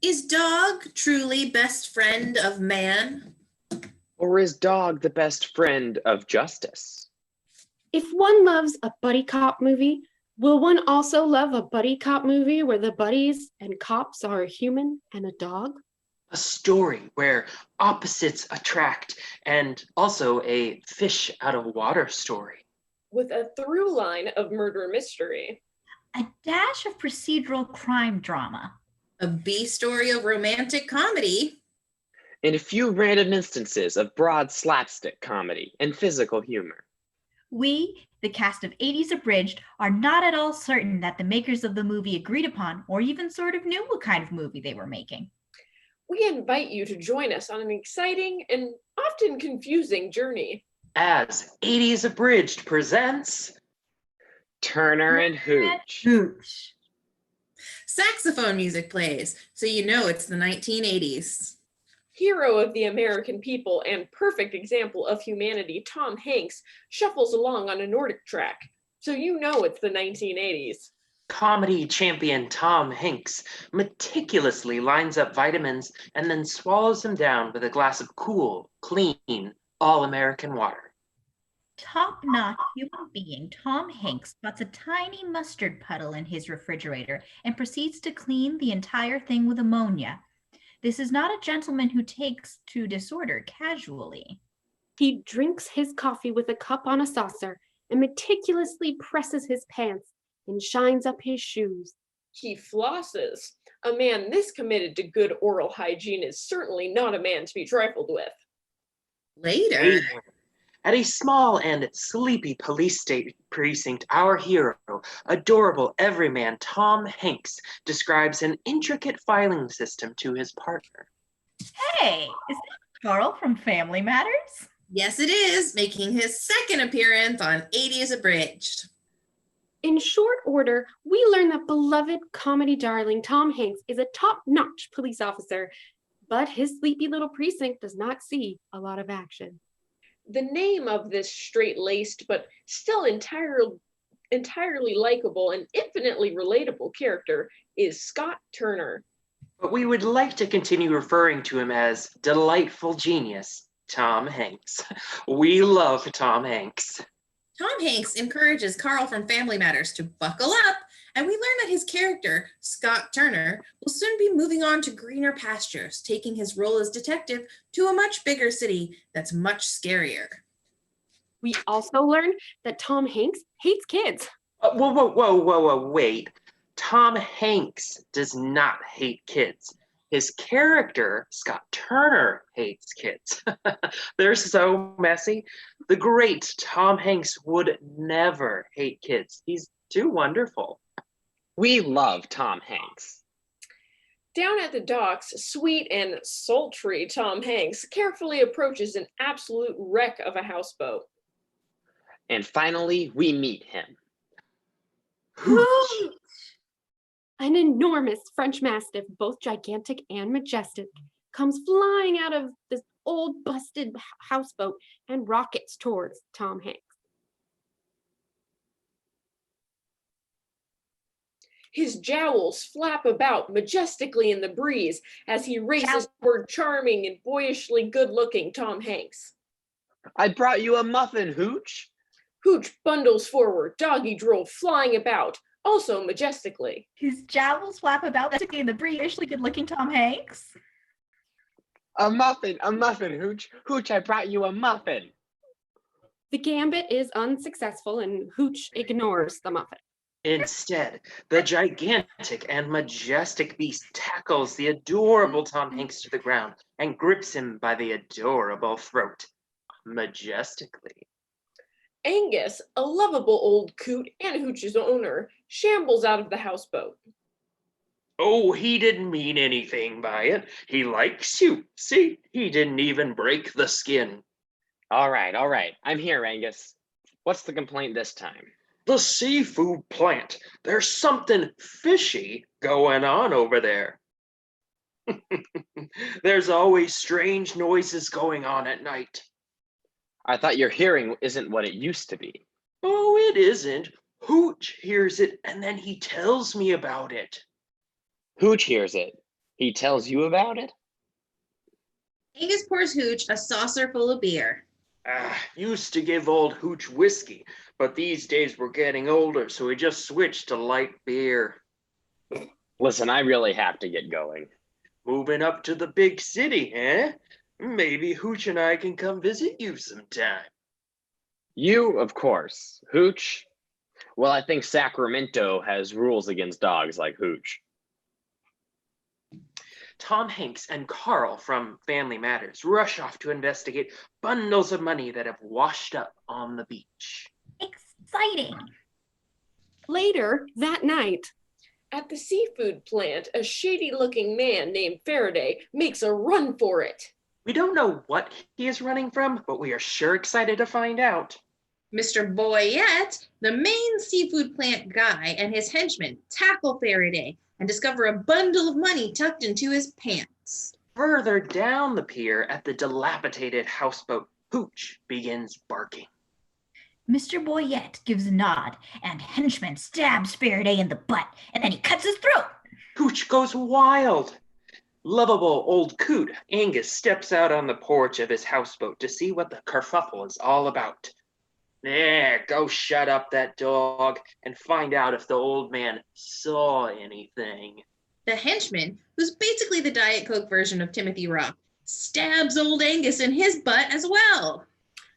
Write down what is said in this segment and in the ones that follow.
Is dog truly best friend of man? Or is dog the best friend of justice? If one loves a buddy cop movie, will one also love a buddy cop movie where the buddies and cops are a human and a dog? A story where opposites attract, and also a fish out of water story. With a through line of murder mystery. A dash of procedural crime drama. A B story of romantic comedy. And a few random instances of broad slapstick comedy and physical humor. We, the cast of 80s Abridged, are not at all certain that the makers of the movie agreed upon or even sort of knew what kind of movie they were making. We invite you to join us on an exciting and often confusing journey. As 80s Abridged presents Turner and Hooch. Hooch. Saxophone music plays, so you know it's the 1980s. Hero of the American people and perfect example of humanity, Tom Hanks shuffles along on a Nordic track, so you know it's the 1980s. Comedy champion Tom Hanks meticulously lines up vitamins and then swallows them down with a glass of cool, clean, all-American water. Top-notch human being Tom Hanks spots a tiny mustard puddle in his refrigerator and proceeds to clean the entire thing with ammonia. This is not a gentleman who takes to disorder casually. He drinks his coffee with a cup on a saucer and meticulously presses his pants and shines up his shoes. He flosses. A man this committed to good oral hygiene is certainly not a man to be trifled with. Later. At a small and sleepy police state precinct, our hero, adorable everyman Tom Hanks, describes an intricate filing system to his partner. Hey, is that Carl from Family Matters? Yes, it is, making his second appearance on 80s Abridged. In short order, we learn that beloved comedy darling Tom Hanks is a top-notch police officer, but his sleepy little precinct does not see a lot of action. The name of this straight-laced but still entirely likable and infinitely relatable character is Scott Turner. But we would like to continue referring to him as delightful genius Tom Hanks. We love Tom Hanks. Tom Hanks encourages Carl from Family Matters to buckle up, and we learn that his character, Scott Turner, will soon be moving on to greener pastures, taking his role as detective to a much bigger city that's much scarier. We also learn that Tom Hanks hates kids. Whoa, wait. Tom Hanks does not hate kids. His character, Scott Turner, hates kids. They're so messy. The great Tom Hanks would never hate kids. He's too wonderful. We love Tom Hanks. Down at the docks, sweet and sultry Tom Hanks carefully approaches an absolute wreck of a houseboat. And finally, we meet him. Hooch! An enormous French Mastiff, both gigantic and majestic, comes flying out of this old busted houseboat and rockets towards Tom Hanks. His jowls flap about majestically in the breeze as he races toward charming and boyishly good-looking Tom Hanks. I brought you a muffin, Hooch. Hooch bundles forward, doggy drool flying about, also majestically. His jowls flap about majestically in the breeze, boyishly good-looking Tom Hanks. A muffin, Hooch. Hooch, I brought you a muffin. The gambit is unsuccessful and Hooch ignores the muffin. Instead, the gigantic and majestic beast tackles the adorable Tom Hanks to the ground and grips him by the adorable throat, majestically. Angus, a lovable old coot and Hooch's owner, shambles out of the houseboat. Oh, he didn't mean anything by it. He likes you. See, he didn't even break the skin. All right. I'm here, Angus. What's the complaint this time? The seafood plant. There's something fishy going on over there. There's always strange noises going on at night. I thought your hearing isn't what it used to be. Oh, it isn't. Hooch hears it and then he tells me about it. Hooch hears it, He tells you about it? Angus pours Hooch a saucer full of beer. Used to give old Hooch whiskey, but these days we're getting older, so we just switched to light beer. Listen, I really have to get going. Moving up to the big city, eh? Maybe Hooch and I can come visit you sometime. You, of course. Hooch? Well, I think Sacramento has rules against dogs like Hooch. Tom Hanks and Carl from Family Matters rush off to investigate bundles of money that have washed up on the beach. Exciting. Later that night, At the seafood plant, a shady-looking man named Faraday makes a run for it. We don't know what he is running from, but we are sure excited to find out. Mr. Boyette, the main seafood plant guy, and his henchmen tackle Faraday and discover a bundle of money tucked into his pants. Further down the pier at the dilapidated houseboat, Hooch begins barking. Mr. Boyette gives a nod, and henchman stabs Faraday in the butt, and then he cuts his throat. Hooch goes wild. Lovable old coot Angus steps out on the porch of his houseboat to see what the kerfuffle is all about. There, go shut up that dog and find out if the old man saw anything. The henchman, who's basically the Diet Coke version of Timothy Rock, stabs old Angus in his butt as well.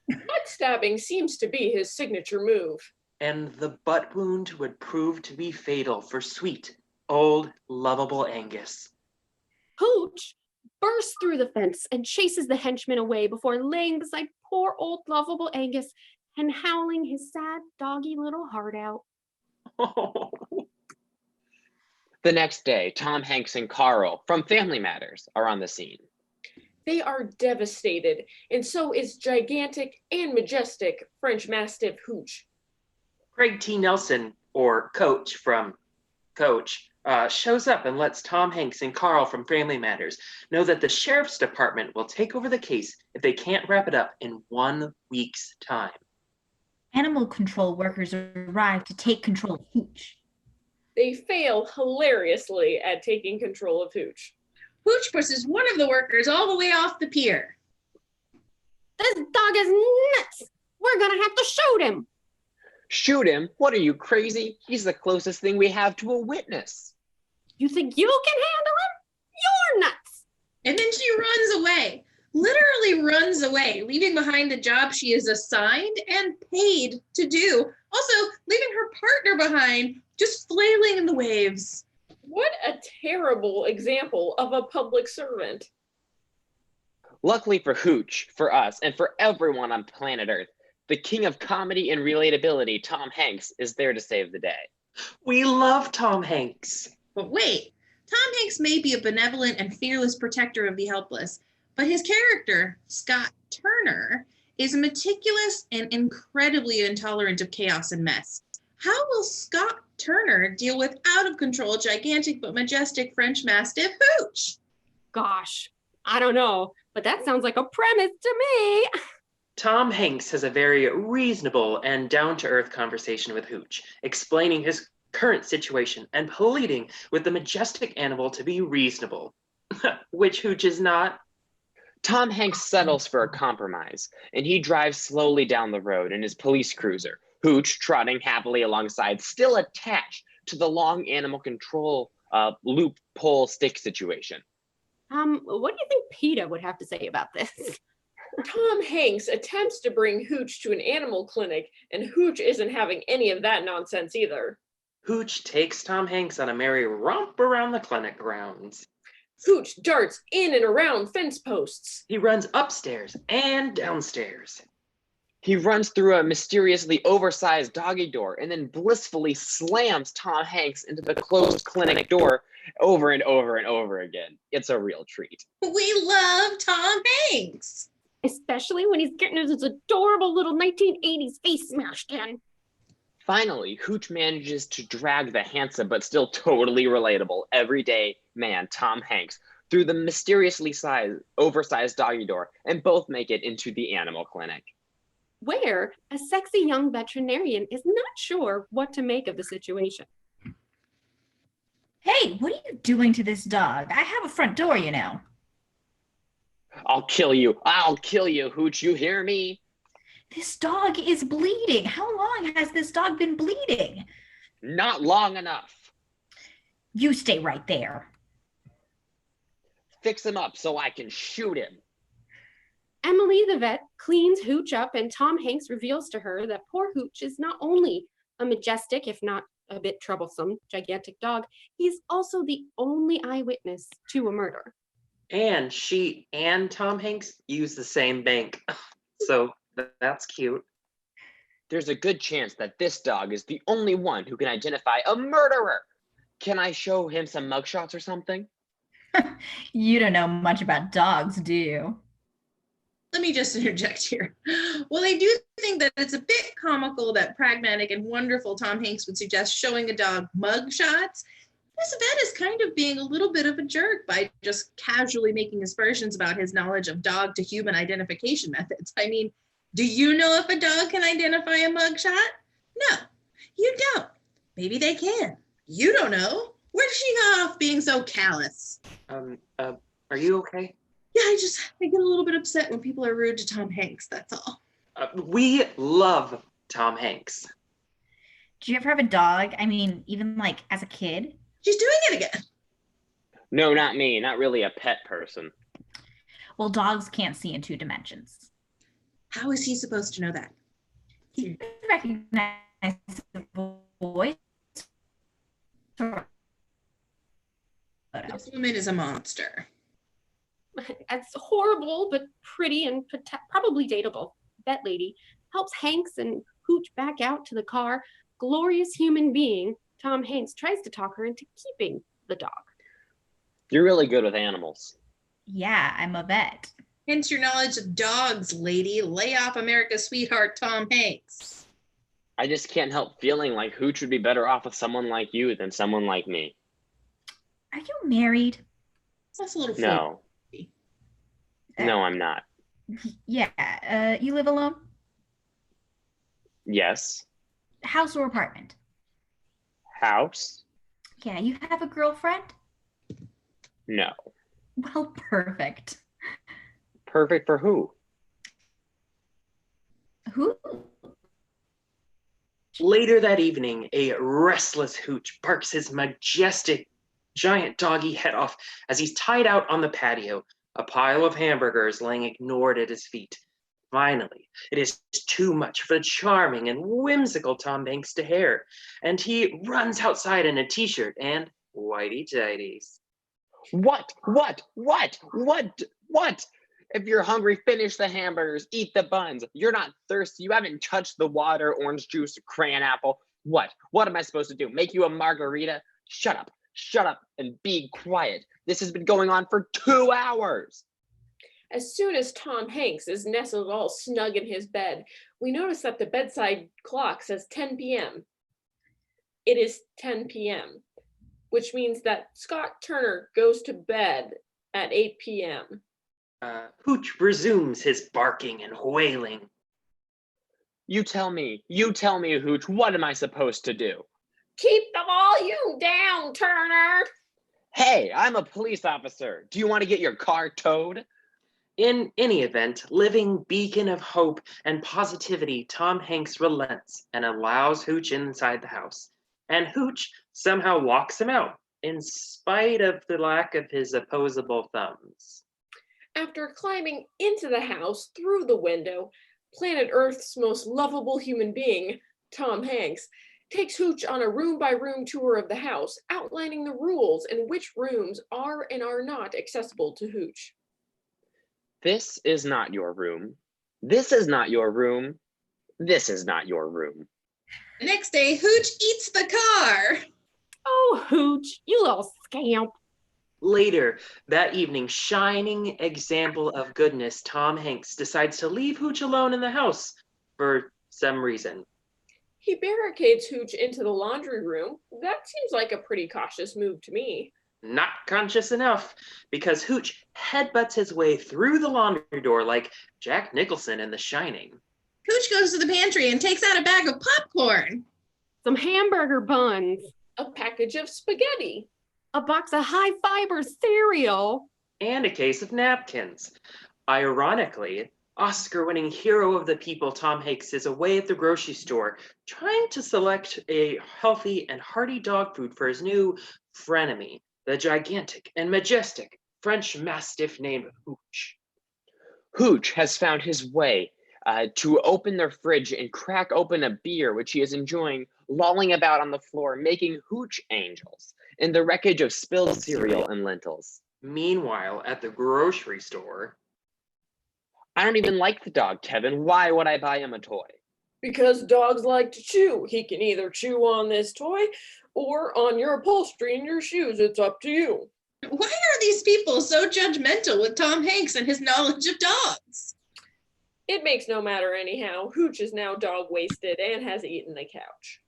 Butt stabbing seems to be his signature move. And the butt wound would prove to be fatal for sweet, old, lovable Angus. Hooch bursts through the fence and chases the henchman away before laying beside poor old lovable Angus and howling his sad doggy little heart out. The next day, Tom Hanks and Carl from Family Matters are on the scene. They are devastated, and so is gigantic and majestic French Mastiff Hooch. Craig T. Nelson, or Coach from Coach, shows up and lets Tom Hanks and Carl from Family Matters know that the sheriff's department will take over the case if they can't wrap it up in 1 week's time. Animal control workers arrive to take control of Hooch. They fail hilariously at taking control of Hooch. Hooch pushes one of the workers all the way off the pier. This dog is nuts! We're gonna have to shoot him! Shoot him? What are you, crazy? He's the closest thing we have to a witness. You think you can handle him? You're nuts! And then she runs away, literally runs away, leaving behind the job she is assigned and paid to do. Also, leaving her partner behind, just flailing in the waves. What a terrible example of a public servant. Luckily for Hooch, for us, and for everyone on planet Earth, the king of comedy and relatability, Tom Hanks, is there to save the day. We love Tom Hanks. But wait, Tom Hanks may be a benevolent and fearless protector of the helpless, but his character, Scott Turner, is meticulous and incredibly intolerant of chaos and mess. How will Scott Turner deal with out-of-control, gigantic but majestic French Mastiff Hooch? Gosh, I don't know, but that sounds like a premise to me. Tom Hanks has a very reasonable and down-to-earth conversation with Hooch, explaining his current situation and pleading with the majestic animal to be reasonable, which Hooch is not. Tom Hanks settles for a compromise, and he drives slowly down the road in his police cruiser, Hooch trotting happily alongside, still attached to the long animal control loop pole stick situation. What do you think PETA would have to say about this? Tom Hanks attempts to bring Hooch to an animal clinic, and Hooch isn't having any of that nonsense either. Hooch takes Tom Hanks on a merry romp around the clinic grounds. Hooch darts in and around fence posts. He runs upstairs and downstairs. He runs through a mysteriously oversized doggy door and then blissfully slams Tom Hanks into the closed clinic door over and over and over again. It's a real treat. We love Tom Hanks. Especially when he's getting his adorable little 1980s face smashed in. Finally, Hooch manages to drag the handsome but still totally relatable everyday man Tom Hanks through the mysteriously oversized doggy door, and both make it into the animal clinic, Where a sexy young veterinarian is not sure what to make of the situation. Hey, what are you doing to this dog? I have a front door, you know. I'll kill you. I'll kill you, Hooch. You hear me? This dog is bleeding. How long has this dog been bleeding? Not long enough. You stay right there. Fix him up so I can shoot him. Emily the vet cleans Hooch up, and Tom Hanks reveals to her that poor Hooch is not only a majestic, if not a bit troublesome, gigantic dog, he's also the only eyewitness to a murder. And she and Tom Hanks use the same bank. So that's cute. There's a good chance that this dog is the only one who can identify a murderer. Can I show him some mugshots or something? You don't know much about dogs, do you? Let me just interject here. Well, I do think that it's a bit comical that pragmatic and wonderful Tom Hanks would suggest showing a dog mug shots. This vet is kind of being a little bit of a jerk by just casually making aspersions about his knowledge of dog to human identification methods. I mean, do you know if a dog can identify a mug shot? No, you don't. Maybe they can. You don't know. Where does she go off being so callous? Are you okay? Yeah, I get a little bit upset when people are rude to Tom Hanks, that's all. We love Tom Hanks. Did you ever have a dog? I mean, even like as a kid? She's doing it again. No, not me. Not really a pet person. Well, dogs can't see in 2 dimensions. How is he supposed to know that? He can recognize the voice. This woman is a monster. It's horrible, but pretty and probably dateable. Vet lady helps Hanks and Hooch back out to the car. Glorious human being, Tom Hanks tries to talk her into keeping the dog. You're really good with animals. Yeah, I'm a vet. Hence your knowledge of dogs, lady. Lay off America's sweetheart, Tom Hanks. I just can't help feeling like Hooch would be better off with someone like you than someone like me. Are you married? That's a little No. funny. No, I'm not. Yeah. You live alone? Yes. House or apartment? House? Yeah, you have a girlfriend? No. Well, perfect. Perfect for who? Who? Later that evening, a restless Hooch barks his majestic giant doggy head off as he's tied out on the patio, a pile of hamburgers laying ignored at his feet. Finally, it is too much for the charming and whimsical Tom Hanks to hear, and he runs outside in a t-shirt and whitey-tighties. What? If you're hungry, finish the hamburgers, eat the buns. You're not thirsty. You haven't touched the water, orange juice, or crayon apple. What? What am I supposed to do? Make you a margarita? Shut up, and be quiet. This has been going on for 2 hours. As soon as Tom Hanks is nestled all snug in his bed, we notice that the bedside clock says 10 p.m. It is 10 p.m., which means that Scott Turner goes to bed at 8 p.m. Hooch resumes his barking and wailing. You tell me, Hooch, what am I supposed to do? Keep the volume down, Turner. Hey, I'm a police officer. Do you want to get your car towed? In any event, living beacon of hope and positivity, Tom Hanks relents and allows Hooch inside the house. And Hooch somehow locks him out, in spite of the lack of his opposable thumbs. After climbing into the house through the window, planet Earth's most lovable human being, Tom Hanks, takes Hooch on a room-by-room tour of the house, outlining the rules and which rooms are and are not accessible to Hooch. This is not your room. This is not your room. This is not your room. The next day, Hooch eats the car. Oh, Hooch, you little scamp. Later that evening, shining example of goodness, Tom Hanks decides to leave Hooch alone in the house for some reason. He barricades Hooch into the laundry room. That seems like a pretty cautious move to me. Not conscious enough, because Hooch headbutts his way through the laundry door like Jack Nicholson in The Shining. Hooch goes to the pantry and takes out a bag of popcorn. Some hamburger buns. A package of spaghetti. a box of high-fiber cereal, and a case of napkins. Ironically, Oscar-winning hero of the people Tom Hanks is away at the grocery store trying to select a healthy and hearty dog food for his new frenemy, the gigantic and majestic French Mastiff named Hooch. Hooch has found his way to open their fridge and crack open a beer, which he is enjoying, lolling about on the floor, making Hooch angels in the wreckage of spilled cereal and lentils. Meanwhile, at the grocery store, I don't even like the dog, Kevin. Why would I buy him a toy? Because dogs like to chew. He can either chew on this toy or on your upholstery and your shoes. It's up to you. Why are these people so judgmental with Tom Hanks and his knowledge of dogs? It makes no matter anyhow. Hooch is now dog wasted and has eaten the couch.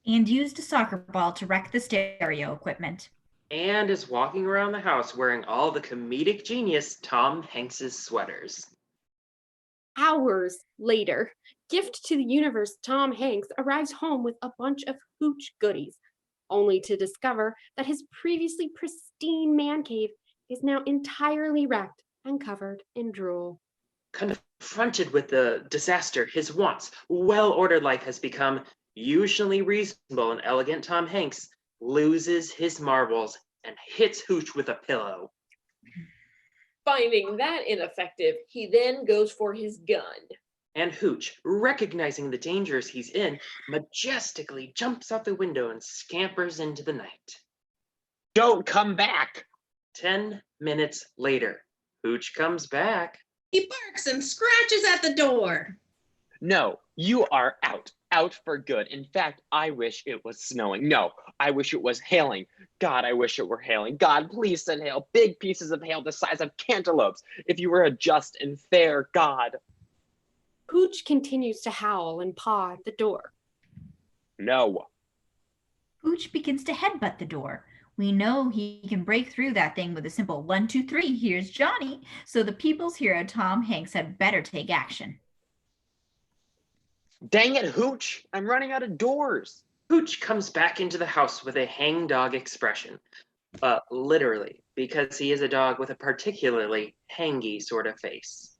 And used a soccer ball to wreck the stereo equipment. and is walking around the house wearing all the comedic genius Tom Hanks's sweaters. Hours later, gift to the universe Tom Hanks arrives home with a bunch of Hooch goodies, only to discover that his previously pristine man cave is now entirely wrecked and covered in drool. Confronted with the disaster his once well-ordered life has become, usually reasonable and elegant Tom Hanks loses his marbles and hits Hooch with a pillow. Finding that ineffective, he then goes for his gun. And Hooch, recognizing the dangers he's in, majestically jumps out the window and scampers into the night. Don't come back! 10 minutes later, Hooch comes back. He barks and scratches at the door. No, you are out. Out for good. In fact, I wish it was snowing. No, I wish it was hailing. God, I wish it were hailing. God, please send hail. Big pieces of hail the size of cantaloupes. If you were a just and fair God. Hooch continues to howl and paw at the door. No. Hooch begins to headbutt the door. We know he can break through that thing with a simple 1, 2, 3, here's Johnny. So the people's hero Tom Hanks had better take action. Dang it, Hooch! I'm running out of doors. Hooch comes back into the house with a hangdog expression. Literally, because he is a dog with a particularly hangy sort of face.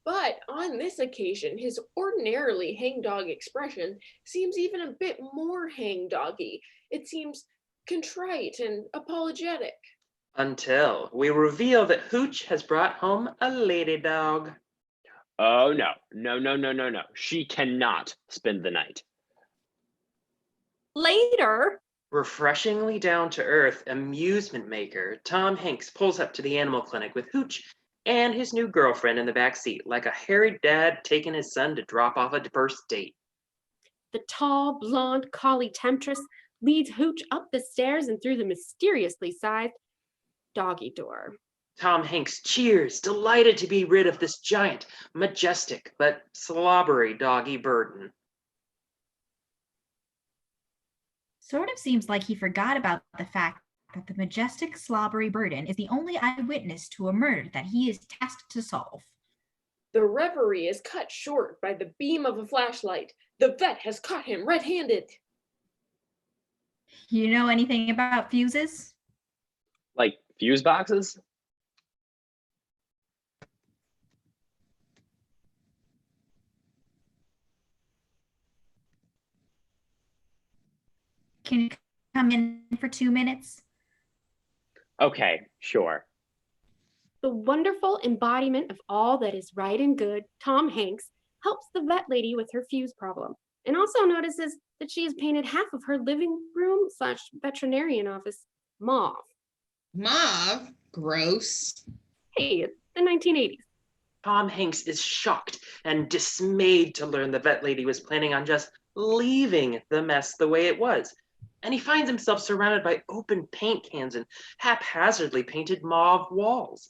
But on this occasion, his ordinarily hangdog expression seems even a bit more hangdoggy. It seems contrite and apologetic. Until we reveal that Hooch has brought home a lady dog. Oh, no. No. She cannot spend the night. Later, Refreshingly down-to-earth amusement maker, Tom Hanks pulls up to the animal clinic with Hooch and his new girlfriend in the back seat, like a harried dad taking his son to drop off a first date. the tall, blonde collie temptress leads Hooch up the stairs and through the mysteriously sized doggy door. Tom Hanks cheers, delighted to be rid of this giant, majestic, but slobbery doggy burden. Sort of seems like he forgot about the fact that the majestic, slobbery burden is the only eyewitness to a murder that he is tasked to solve. The reverie is cut short by the beam of a flashlight. The vet has caught him red-handed. You know anything about fuses? Like fuse boxes? Can you come in for 2 minutes? Okay, sure. The wonderful embodiment of all that is right and good, Tom Hanks helps the vet lady with her fuse problem and also notices that she has painted half of her living room / veterinarian office mauve. Mauve? Gross. Hey, it's the 1980s. Tom Hanks is shocked and dismayed to learn the vet lady was planning on just leaving the mess the way it was. And he finds himself surrounded by open paint cans and haphazardly painted mauve walls.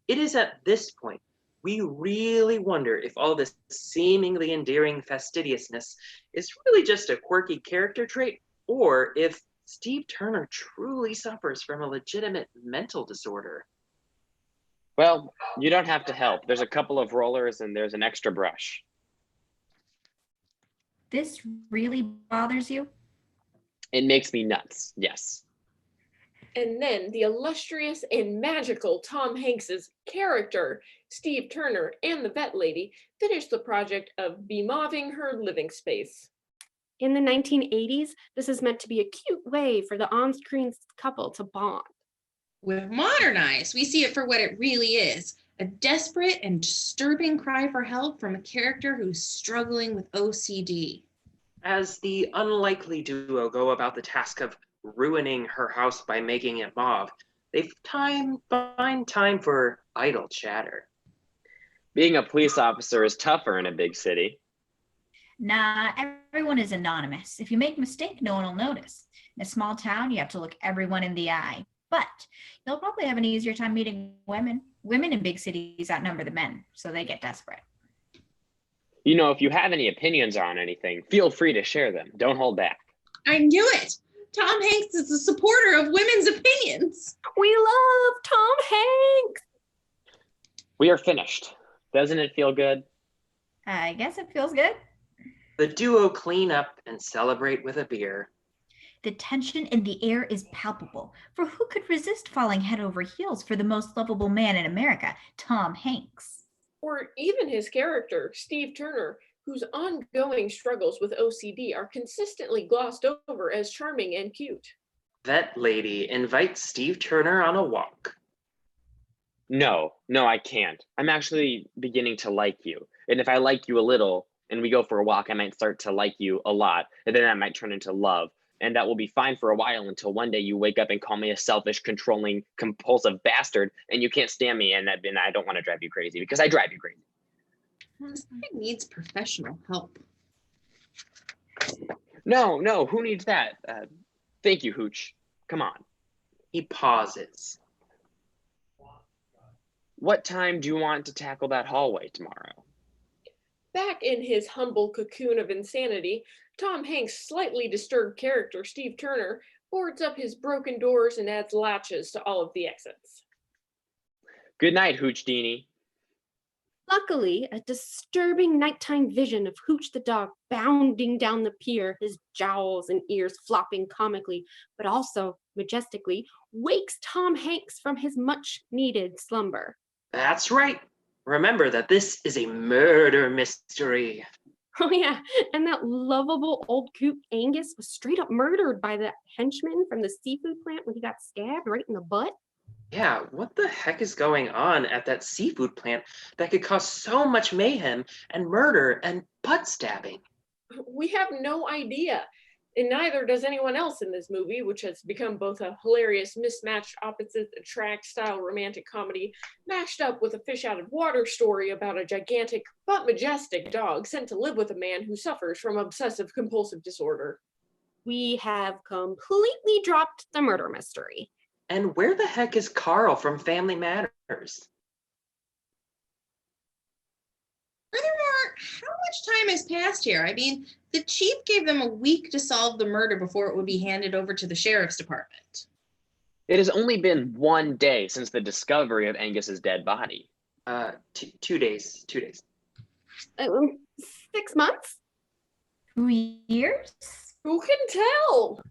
It is at this point we really wonder if all this seemingly endearing fastidiousness is really just a quirky character trait, or if Steve Turner truly suffers from a legitimate mental disorder. Well, you don't have to help. There's a couple of rollers and there's an extra brush. This really bothers you? It makes me nuts, yes. And then the illustrious and magical Tom Hanks's character, Steve Turner, and the vet lady finish the project of bemothing her living space. In the 1980s, this is meant to be a cute way for the on-screen couple to bond. With Modern Eyes, we see it for what it really is, a desperate and disturbing cry for help from a character who's struggling with OCD. As the unlikely duo go about the task of ruining her house by making it mauve, they find time for idle chatter. Being a police officer is tougher in a big city. Nah, everyone is anonymous. If you make a mistake, no one will notice. In a small town, you have to look everyone in the eye. But you'll probably have an easier time meeting women. Women in big cities outnumber the men, so they get desperate. You know, if you have any opinions on anything, feel free to share them. Don't hold back. I knew it! Tom Hanks is a supporter of women's opinions. We love Tom Hanks! We are finished. Doesn't it feel good? I guess it feels good. The duo clean up and celebrate with a beer. The tension in the air is palpable, for who could resist falling head over heels for the most lovable man in America, Tom Hanks? Or even his character, Steve Turner, whose ongoing struggles with OCD are consistently glossed over as charming and cute. Vet lady invites Steve Turner on a walk. No, I can't. I'm actually beginning to like you. And if I like you a little and we go for a walk, I might start to like you a lot. And then that might turn into love. And that will be fine for a while until one day you wake up and call me a selfish, controlling, compulsive bastard and you can't stand me and I don't want to drive you crazy because I drive you crazy. This guy needs professional help. No, who needs that? Thank you, Hooch. Come on. He pauses. What time do you want to tackle that hallway tomorrow? Back in his humble cocoon of insanity, Tom Hanks' slightly disturbed character, Steve Turner, boards up his broken doors and adds latches to all of the exits. Good night, Hooch Deanie. Luckily, a disturbing nighttime vision of Hooch the dog bounding down the pier, his jowls and ears flopping comically, but also majestically, wakes Tom Hanks from his much-needed slumber. That's right. Remember that this is a murder mystery. Oh yeah, and that lovable old coot Angus was straight up murdered by the henchman from the seafood plant when he got stabbed right in the butt. Yeah, what the heck is going on at that seafood plant that could cause so much mayhem and murder and butt stabbing? We have no idea, and neither does anyone else in this movie, which has become both a hilarious mismatched opposites attract style romantic comedy, mashed up with a fish out of water story about a gigantic but majestic dog sent to live with a man who suffers from obsessive compulsive disorder. We have completely dropped the murder mystery. And where the heck is Carl from Family Matters? Furthermore, how much time has passed here? I mean, the chief gave them a week to solve the murder before it would be handed over to the sheriff's department. It has only been 1 day since the discovery of Angus's dead body. 2 days. 2 days. 6 months? 2 years? Who can tell?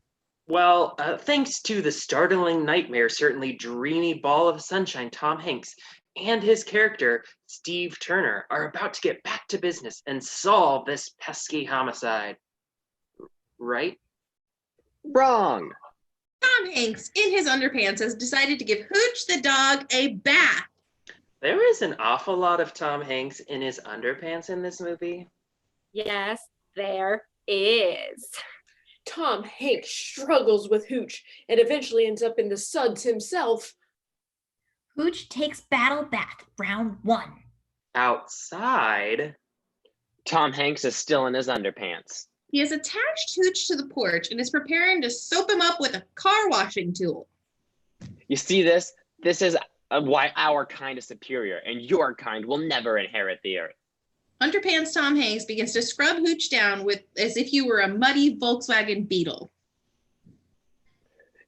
Well, thanks to the startling nightmare, certainly dreamy ball of sunshine, Tom Hanks and his character, Steve Turner, are about to get back to business and solve this pesky homicide. Right? Wrong. Tom Hanks, in his underpants, has decided to give Hooch the dog a bath. There is an awful lot of Tom Hanks in his underpants in this movie. Yes, there is. Tom Hanks struggles with Hooch and eventually ends up in the suds himself. Hooch takes battle bath, round 1. Outside. Tom Hanks is still in his underpants. He has attached Hooch to the porch and is preparing to soap him up with a car washing tool. You see this? This is why our kind is superior, and your kind will never inherit the earth. Underpants Tom Hanks begins to scrub Hooch down with as if you were a muddy Volkswagen Beetle.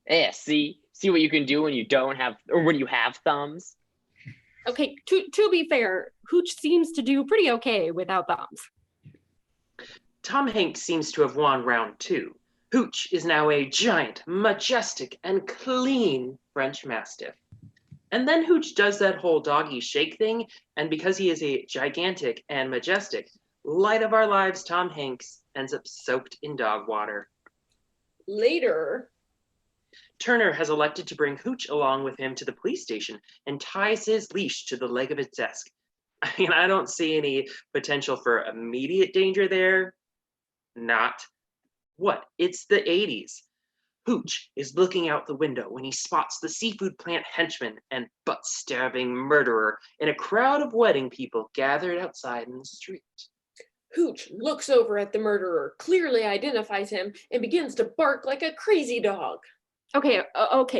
See what you can do when you don't have, or when you have thumbs? Okay, to be fair, Hooch seems to do pretty okay without thumbs. Tom Hanks seems to have won round 2. Hooch is now a giant, majestic, and clean French Mastiff. And then Hooch does that whole doggy shake thing, and because he is a gigantic and majestic, light of our lives Tom Hanks ends up soaked in dog water. Later, Turner has elected to bring Hooch along with him to the police station and ties his leash to the leg of his desk. I mean, I don't see any potential for immediate danger there. Not. What? It's the 80s. Hooch is looking out the window when he spots the seafood plant henchman and butt-stabbing murderer in a crowd of wedding people gathered outside in the street. Hooch looks over at the murderer, clearly identifies him, and begins to bark like a crazy dog. Okay,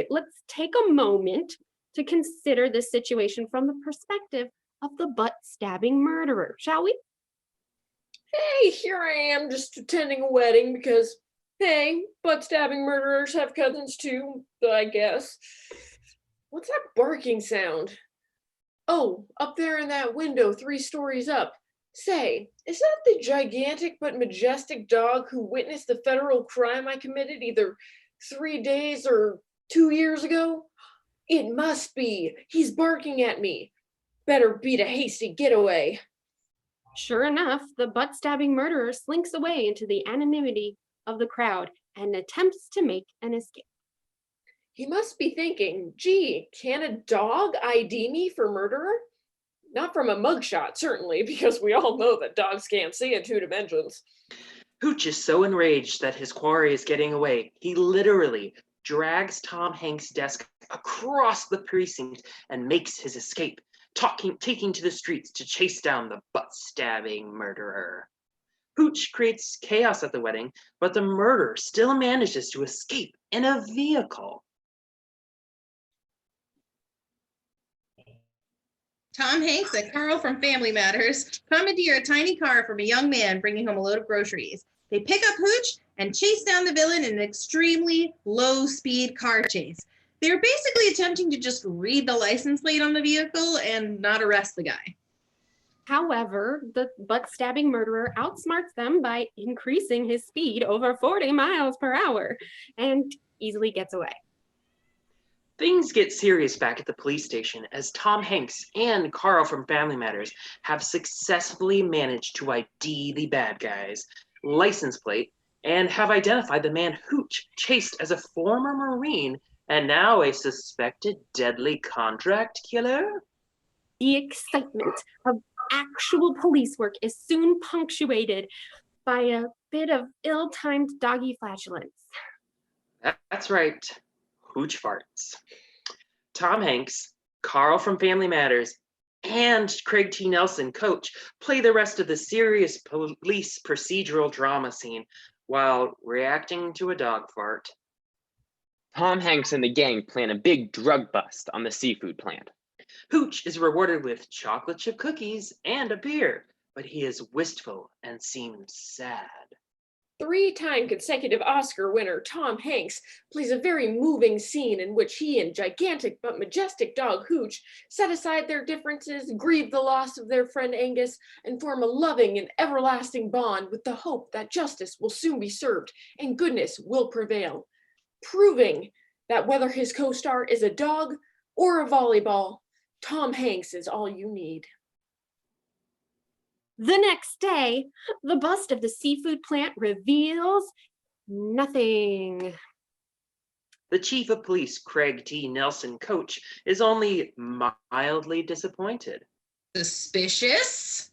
let's take a moment to consider this situation from the perspective of the butt-stabbing murderer, shall we? Hey, here I am just attending a wedding because, hey, butt-stabbing murderers have cousins too, I guess. What's that barking sound? Oh, up there in that window 3 stories up. Say, is that the gigantic but majestic dog who witnessed the federal crime I committed either 3 days or 2 years ago? It must be. He's barking at me. Better beat a hasty getaway. Sure enough, the butt-stabbing murderer slinks away into the anonymity of the crowd and attempts to make an escape. He must be thinking, gee, can a dog ID me for murderer? Not from a mugshot, certainly, because we all know that dogs can't see in 2 dimensions. Hooch is so enraged that his quarry is getting away, he literally drags Tom Hanks' desk across the precinct and makes his escape, taking to the streets to chase down the butt-stabbing murderer. Hooch creates chaos at the wedding, but the murderer still manages to escape in a vehicle. Tom Hanks and Carl from Family Matters commandeer a tiny car from a young man bringing home a load of groceries. They pick up Hooch and chase down the villain in an extremely low-speed car chase. They're basically attempting to just read the license plate on the vehicle and not arrest the guy. However, the butt-stabbing murderer outsmarts them by increasing his speed over 40 miles per hour and easily gets away. Things get serious back at the police station as Tom Hanks and Carl from Family Matters have successfully managed to ID the bad guy's license plate and have identified the man Hooch chased as a former Marine and now a suspected deadly contract killer. The excitement of actual police work is soon punctuated by a bit of ill-timed doggy flatulence. That's right. Hooch farts. Tom Hanks, Carl from Family Matters, and Craig T. Nelson, Coach, play the rest of the serious police procedural drama scene while reacting to a dog fart. Tom Hanks and the gang plan a big drug bust on the seafood plant. Hooch is rewarded with chocolate chip cookies and a beer, but he is wistful and seems sad. 3-time consecutive Oscar winner Tom Hanks plays a very moving scene in which he and gigantic but majestic dog Hooch set aside their differences, grieve the loss of their friend Angus, and form a loving and everlasting bond with the hope that justice will soon be served and goodness will prevail, proving that whether his co-star is a dog or a volleyball, Tom Hanks is all you need. The next day, the bust of the seafood plant reveals nothing. The chief of police, Craig T. Nelson, Coach, is only mildly disappointed. Suspicious?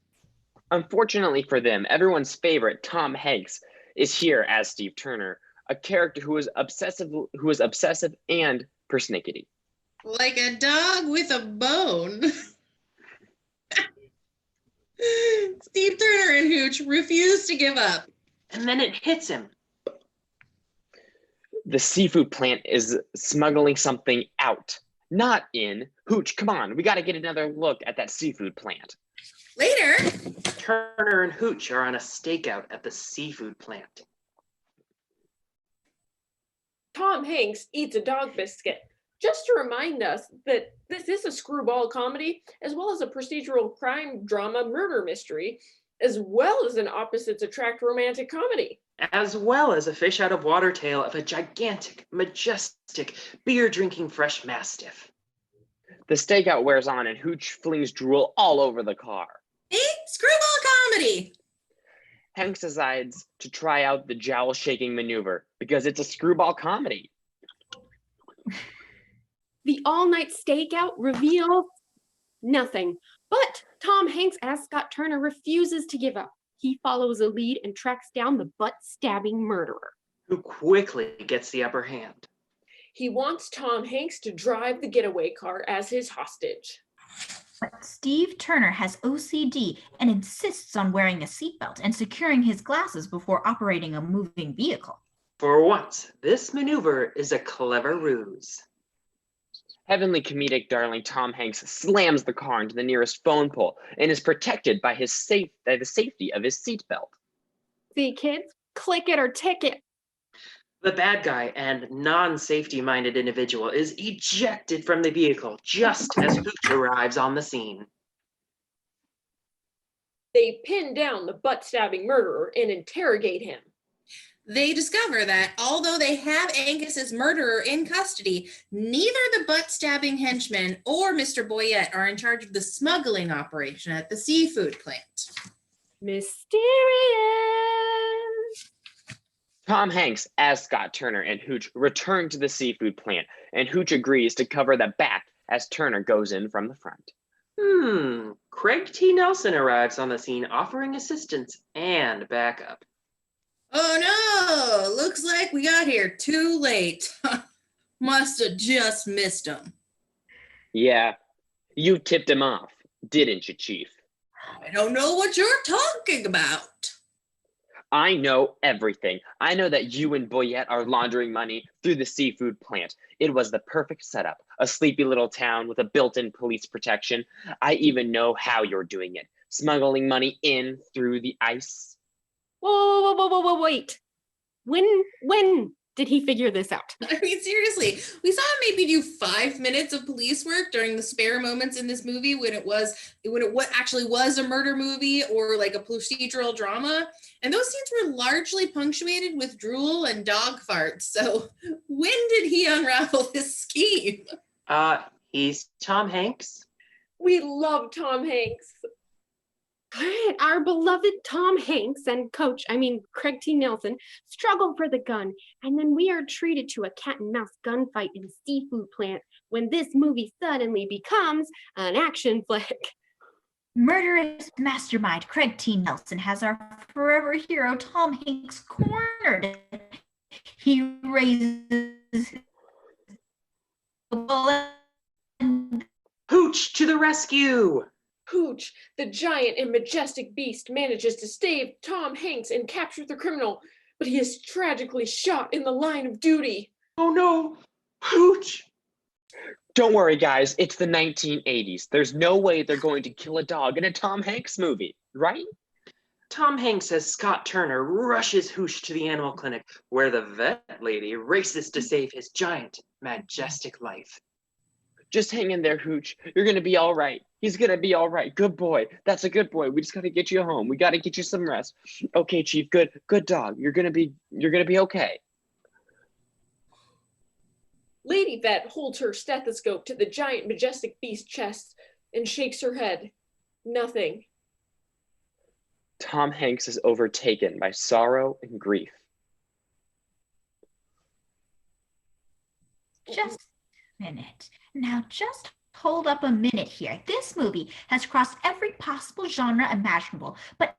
Unfortunately for them, everyone's favorite Tom Hanks is here as Steve Turner, a character who is obsessive and persnickety. Like a dog with a bone. Steve Turner and Hooch refuse to give up. And then it hits him. The seafood plant is smuggling something out, not in. Hooch, come on, we got to get another look at that seafood plant. Later, Turner and Hooch are on a stakeout at the seafood plant. Tom Hanks eats a dog biscuit, just to remind us that this is a screwball comedy, as well as a procedural crime drama murder mystery, as well as an opposites attract romantic comedy. as well as a fish out of water tail of a gigantic, majestic, beer-drinking fresh mastiff. The stakeout wears on and Hooch flings drool all over the car. Big screwball comedy. Hanks decides to try out the jowl-shaking maneuver because it's a screwball comedy. The all-night stakeout reveals nothing, but Tom Hanks as Scott Turner refuses to give up. He follows a lead and tracks down the butt-stabbing murderer, who quickly gets the upper hand. He wants Tom Hanks to drive the getaway car as his hostage. But Steve Turner has OCD and insists on wearing a seatbelt and securing his glasses before operating a moving vehicle. For once, this maneuver is a clever ruse. Heavenly comedic darling Tom Hanks slams the car into the nearest phone pole and is protected by the safety of his seatbelt. See, kids, click it or ticket. The bad guy and non-safety-minded individual is ejected from the vehicle just as Hooch arrives on the scene. They pin down the butt-stabbing murderer and interrogate him. They discover that although they have Angus's murderer in custody, neither the butt-stabbing henchman or Mr. Boyette are in charge of the smuggling operation at the seafood plant. Mysterious. Tom Hanks, as Scott Turner and Hooch, return to the seafood plant, and Hooch agrees to cover the back as Turner goes in from the front. Craig T. Nelson arrives on the scene offering assistance and backup. Oh no, looks like we got here too late. Must have just missed him. Yeah, you tipped him off, didn't you, Chief? I don't know what you're talking about. I know everything. I know that you and Boyette are laundering money through the seafood plant. It was the perfect setup, a sleepy little town with a built-in police protection. I even know how you're doing it, smuggling money in through the ice. Whoa, wait. When did he figure this out? I mean, seriously, we saw him maybe do 5 minutes of police work during the spare moments in this movie when it actually was a murder movie or like a procedural drama. And those scenes were largely punctuated with drool and dog farts. So when did he unravel this scheme? He's Tom Hanks. We love Tom Hanks. Our beloved Tom Hanks and Craig T. Nelson struggle for the gun, and then we are treated to a cat and mouse gunfight in a seafood plant when this movie suddenly becomes an action flick. Murderous mastermind Craig T. Nelson has our forever hero Tom Hanks cornered. He raises the bullet. Hooch to the rescue! Hooch, the giant and majestic beast, manages to save Tom Hanks and capture the criminal, but he is tragically shot in the line of duty. Oh no, Hooch! Don't worry, guys, it's the 1980s. There's no way they're going to kill a dog in a Tom Hanks movie, right? Tom Hanks as Scott Turner rushes Hooch to the animal clinic, where the vet lady races to save his giant, majestic life. Just hang in there, Hooch. You're gonna be all right. He's gonna be all right. Good boy. That's a good boy. We just gotta get you home. We gotta get you some rest. Okay, Chief. Good dog. You're gonna be okay. Lady Vet holds her stethoscope to the giant, majestic beast's chest and shakes her head. Nothing. Tom Hanks is overtaken by sorrow and grief. Just a minute. Now just hold up a minute here. This movie has crossed every possible genre imaginable, but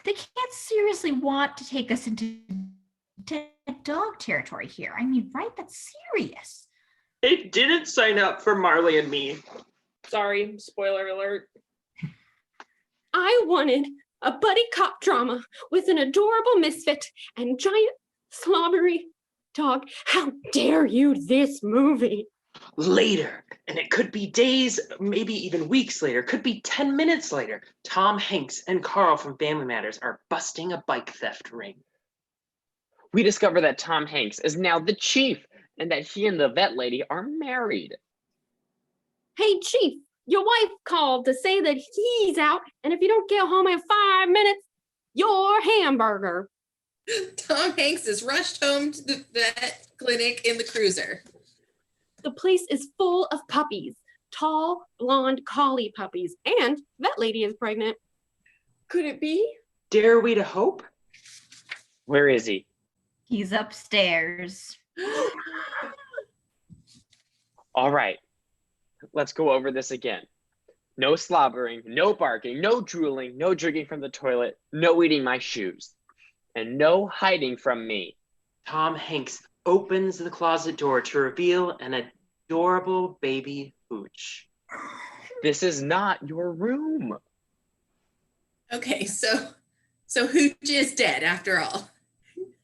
they can't seriously want to take us into dead dog territory here. I mean, right? That's serious. They didn't sign up for Marley and Me. Sorry, spoiler alert. I wanted a buddy cop drama with an adorable misfit and giant slobbery dog. How dare you, this movie? Later, and it could be days, maybe even weeks later, could be 10 minutes later, Tom Hanks and Carl from Family Matters are busting a bike theft ring. We discover that Tom Hanks is now the chief and that he and the vet lady are married. Hey, Chief, your wife called to say that he's out, and if you don't get home in 5 minutes, your hamburger. Tom Hanks is rushed home to the vet clinic in the cruiser. The place is full of puppies, tall, blonde collie puppies, and that lady is pregnant. Could it be? Dare we to hope? Where is he? He's upstairs. All right, let's go over this again. No slobbering, no barking, no drooling, no drinking from the toilet, no eating my shoes, and no hiding from me. Tom Hanks opens the closet door to reveal an adorable baby Hooch. This is not your room. Okay, so Hooch is dead after all.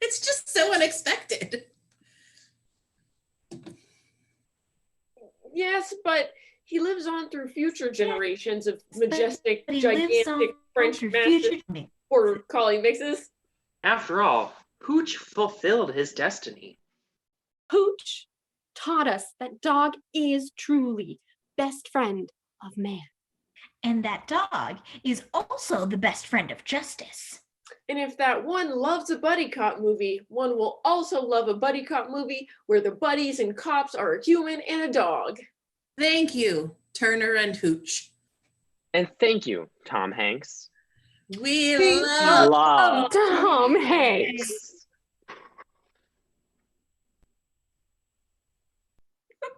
It's just so unexpected. Yes, but he lives on through future generations of majestic, But he lives gigantic on French through masters future- or collie mixes. After all, Hooch fulfilled his destiny. Hooch taught us that dog is truly best friend of man. And that dog is also the best friend of justice. And if that one loves a buddy cop movie, one will also love a buddy cop movie where the buddies and cops are a human and a dog. Thank you, Turner and Hooch. And thank you, Tom Hanks. We We love Love. Tom Hanks.